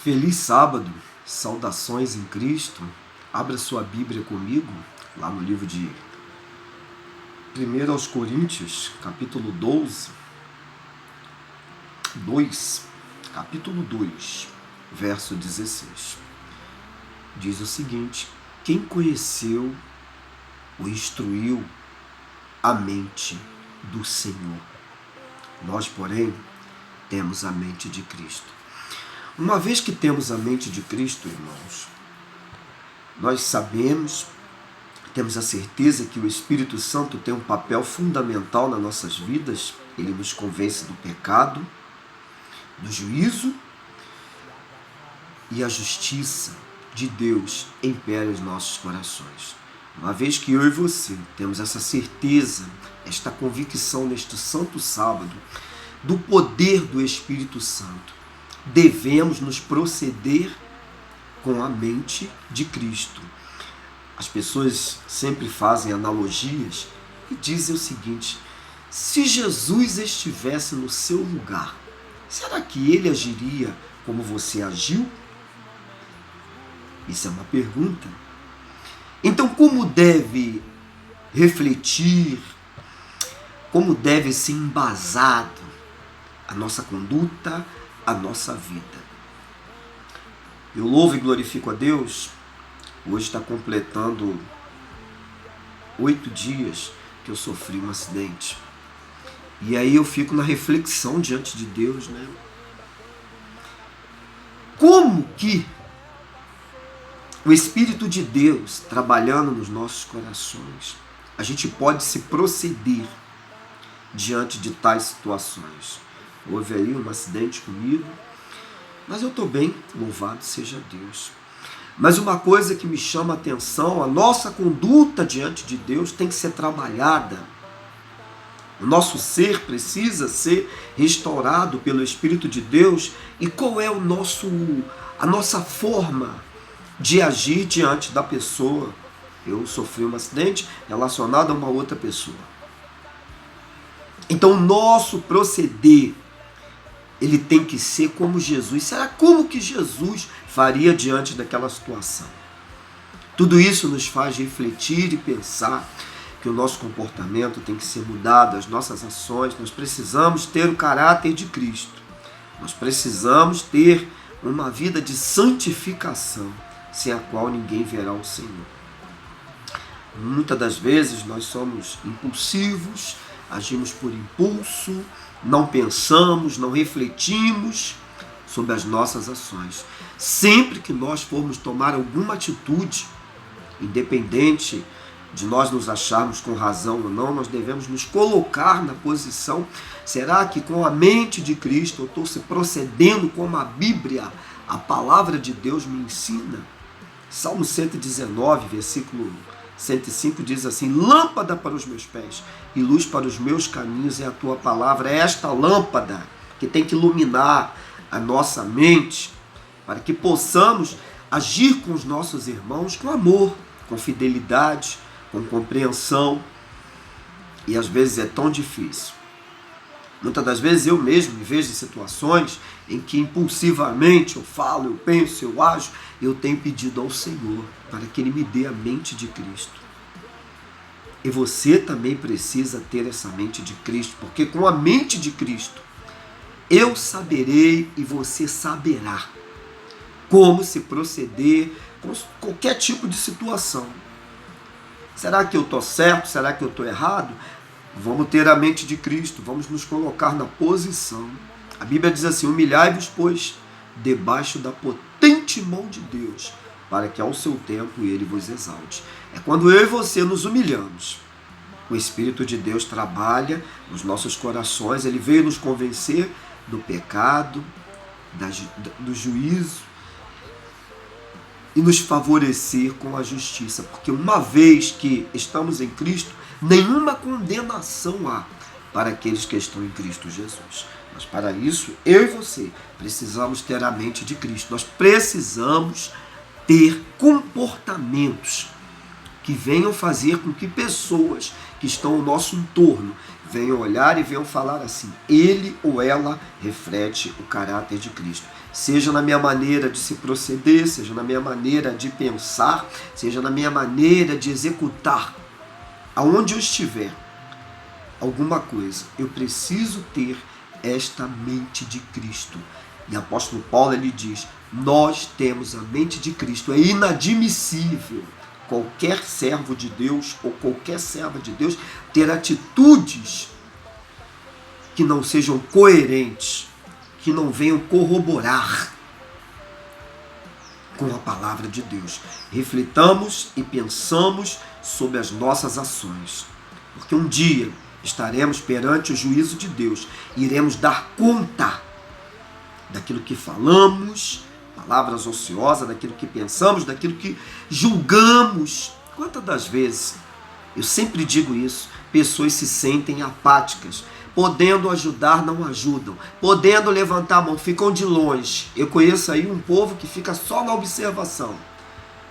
Feliz sábado, saudações em Cristo. Abra sua Bíblia comigo, lá no livro de 1 aos Coríntios, capítulo 2, verso 16. Diz o seguinte: quem conheceu ou instruiu a mente do Senhor? Nós, porém, temos a mente de Cristo. Uma vez que temos a mente de Cristo, irmãos, nós sabemos, temos a certeza que o Espírito Santo tem um papel fundamental nas nossas vidas. Ele nos convence do pecado, do juízo, e a justiça de Deus impera os nossos corações. Uma vez que eu e você temos essa certeza, esta convicção neste santo sábado, do poder do Espírito Santo, devemos nos proceder com a mente de Cristo. As pessoas sempre fazem analogias e dizem o seguinte: se Jesus estivesse no seu lugar, será que ele agiria como você agiu? Isso é uma pergunta. Então, como deve refletir, como deve ser embasado a nossa conduta, a nossa vida? Eu louvo e glorifico a Deus. Hoje está completando 8 dias que eu sofri um acidente. E aí eu fico na reflexão diante de Deus, né? Como que o Espírito de Deus trabalhando nos nossos corações, a gente pode se proceder diante de tais situações? Houve aí um acidente comigo, mas eu estou bem, louvado seja Deus. Mas uma coisa que me chama a atenção: a nossa conduta diante de Deus tem que ser trabalhada. O nosso ser precisa ser restaurado pelo Espírito de Deus. E qual é a nossa forma de agir diante da pessoa? Eu sofri um acidente relacionado a uma outra pessoa. Então o nosso proceder, ele tem que ser como Jesus. Será como que Jesus faria diante daquela situação? Tudo isso nos faz refletir e pensar que o nosso comportamento tem que ser mudado, as nossas ações. Nós precisamos ter o caráter de Cristo. Nós precisamos ter uma vida de santificação, sem a qual ninguém verá o Senhor. Muitas das vezes nós somos impulsivos, agimos por impulso, não pensamos, não refletimos sobre as nossas ações. Sempre que nós formos tomar alguma atitude, independente de nós nos acharmos com razão ou não, nós devemos nos colocar na posição: será que com a mente de Cristo eu estou se procedendo como a Bíblia, a palavra de Deus me ensina? Salmo 119, versículo 105 diz assim: lâmpada para os meus pés e luz para os meus caminhos é a tua palavra. É esta lâmpada que tem que iluminar a nossa mente, para que possamos agir com os nossos irmãos com amor, com fidelidade, com compreensão. E às vezes é tão difícil. Muitas das vezes eu mesmo me vejo em situações em que impulsivamente eu falo, eu penso, eu ajo. Eu tenho pedido ao Senhor para que Ele me dê a mente de Cristo. E você também precisa ter essa mente de Cristo, porque com a mente de Cristo eu saberei e você saberá como se proceder com qualquer tipo de situação. Será que eu estou certo? Será que eu estou errado? Vamos ter a mente de Cristo, vamos nos colocar na posição. A Bíblia diz assim: humilhai-vos, pois, debaixo da potente mão de Deus, para que ao seu tempo Ele vos exalte. É quando eu e você nos humilhamos, o Espírito de Deus trabalha nos nossos corações. Ele veio nos convencer do pecado, do juízo, e nos favorecer com a justiça. Porque uma vez que estamos em Cristo, nenhuma condenação há para aqueles que estão em Cristo Jesus. Mas para isso, eu e você precisamos ter a mente de Cristo. Nós precisamos ter comportamentos que venham fazer com que pessoas que estão ao nosso entorno venham olhar e venham falar assim: ele ou ela reflete o caráter de Cristo. Seja na minha maneira de se proceder, seja na minha maneira de pensar, seja na minha maneira de executar, aonde eu estiver, alguma coisa, eu preciso ter esta mente de Cristo. E o apóstolo Paulo, ele diz: nós temos a mente de Cristo. É inadmissível qualquer servo de Deus ou qualquer serva de Deus ter atitudes que não sejam coerentes, que não venham corroborar com a palavra de Deus. Reflitamos e pensamos sobre as nossas ações, porque um dia estaremos perante o juízo de Deus e iremos dar conta daquilo que falamos, palavras ociosas, daquilo que pensamos, daquilo que julgamos. Quantas das vezes, eu sempre digo isso, pessoas se sentem apáticas, podendo ajudar, não ajudam, podendo levantar a mão, ficam de longe. Eu conheço aí um povo que fica só na observação.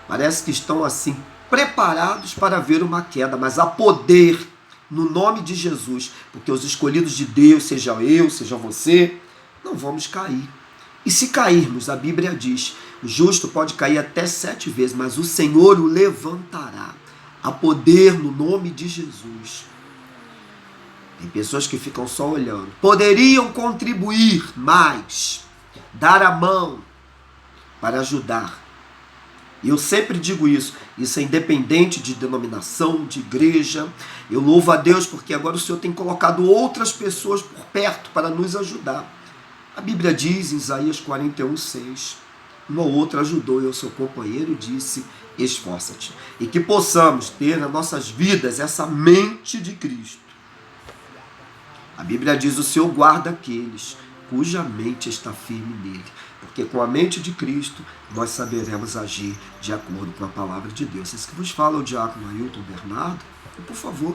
Parece que estão assim, preparados para ver uma queda, mas há poder no nome de Jesus, porque os escolhidos de Deus, seja eu, seja você, não vamos cair. E se cairmos, a Bíblia diz, o justo pode cair até 7 vezes, mas o Senhor o levantará. Há poder no nome de Jesus. Tem pessoas que ficam só olhando. Poderiam contribuir mais, dar a mão para ajudar. E eu sempre digo isso é independente de denominação, de igreja. Eu louvo a Deus porque agora o Senhor tem colocado outras pessoas por perto para nos ajudar. A Bíblia diz em Isaías 41:6, uma ou outra ajudou e o seu companheiro disse: esforça-te. E que possamos ter nas nossas vidas essa mente de Cristo. A Bíblia diz: o Senhor guarda aqueles cuja mente está firme nele. Porque com a mente de Cristo nós saberemos agir de acordo com a palavra de Deus. Esse que vos fala o diácono Ailton Bernardo. E, por favor,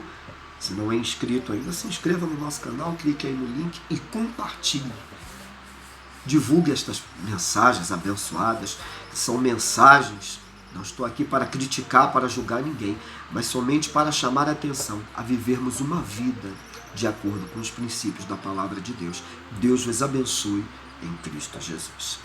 se não é inscrito ainda, se inscreva no nosso canal, clique aí no link e compartilhe. Divulgue estas mensagens abençoadas, que são mensagens. Não estou aqui para criticar, para julgar ninguém, mas somente para chamar a atenção a vivermos uma vida de acordo com os princípios da palavra de Deus. Deus vos abençoe em Cristo Jesus.